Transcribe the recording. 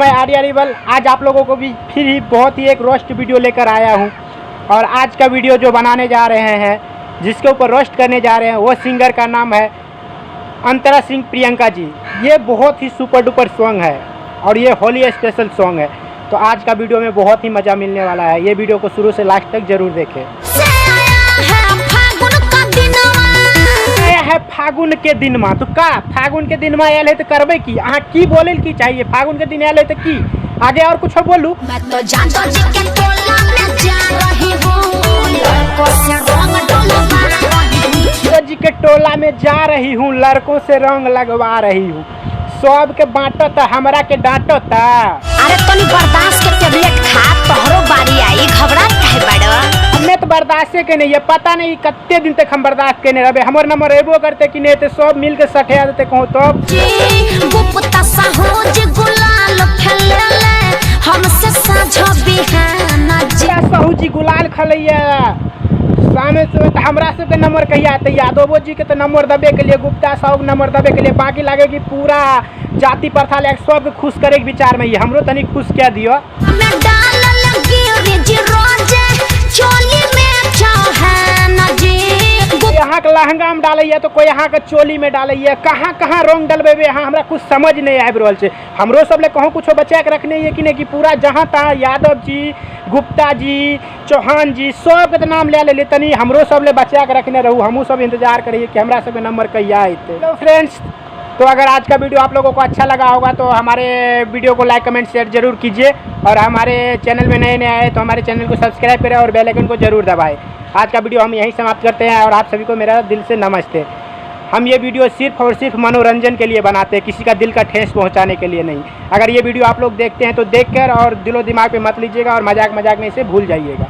मैं आर्या रिबल आज आप लोगों को भी फिर ही बहुत ही एक रोस्ट वीडियो लेकर आया हूं। और आज का वीडियो जो बनाने जा रहे हैं, जिसके ऊपर रोस्ट करने जा रहे हैं, वो सिंगर का नाम है अंतरा सिंह प्रियंका जी। ये बहुत ही सुपर डुपर सॉन्ग है और ये होली स्पेशल सॉन्ग है। तो आज का वीडियो में बहुत ही मज़ा मिलने वाला है। ये वीडियो को शुरू से लास्ट तक जरूर देखें। है फागुन के दिन में तो का फागुन के दिन में आयल है तो करबे की अहाँ की बोले की चाहिए। फागुन के दिन आयल है तो की आगे और कुछ बोलू। मैं तो जानतो जी के टोला में जा रही हूं, लड़कों से रंग डलवा रही हूं। जी के टोला में जा रही हूं, लड़कों से रंग लगवा रही हूं। सब के बांटो तो हमरा के डांटो ता। अरे तनी बर्दाश्त के टेबलेट खा, तोहरो बारी आई। घबरा काहे बड़वा? हमें तो बर्दाश्त के नहीं है, पता नहीं कितने दिन तक हम बर्दाश्त के नहीं रहे। हमारे नंबर एबो करते कि नहीं तो सब मिल के सठे आ देते कहूँ तो गुप्ता सहज गुलाल खेले हमसे साझा बिहाना जी। सहू जी गुलाल खलैया सामने से तो हमरा सबके नंबर कहिया आते। यादवो जी के तो नंबर दबे के लिए, गुप्ता साहू के नंबर दबे के लिए। बाकी लगे कि पूरा जाति प्रथा ले सबके खुश करे के विचार में ही हमरो तनी खुश क्या दियो। यहाँ के लहंगा में डालिए तो कोई यहाँ के चोली में डालिए। कहाँ कहाँ रंग डलबे यहाँ हमरा कुछ समझ नहीं आबि रहल छै। हमरो सब ले कहूँ कुछ बचा के रखने है कि नहीं कि पूरा जहाँ तहाँ यादव जी, गुप्ता जी, चौहान जी सबके तो नाम ले ले तनी हमरो सब ले बचा के रखने रहूँ। हमहूँ सब इंतजार करिए कि हमरा सब नंबर कहिया अते। तो फ्रेंड्स, तो अगर आज का वीडियो आप लोगों को अच्छा लगा होगा तो हमारे वीडियो को लाइक कमेंट शेयर जरूर कीजिए। और हमारे चैनल में नए आए तो हमारे चैनल को सब्सक्राइब करें और बेल आइकन को जरूर दबाएं। आज का वीडियो हम यहीं समाप्त करते हैं और आप सभी को मेरा दिल से नमस्ते। हम ये वीडियो सिर्फ और सिर्फ मनोरंजन के लिए बनाते हैं, किसी का दिल का ठेस पहुंचाने के लिए नहीं। अगर ये वीडियो आप लोग देखते हैं तो देखकर और दिलो दिमाग पे मत लीजिएगा और मजाक में इसे भूल जाइएगा।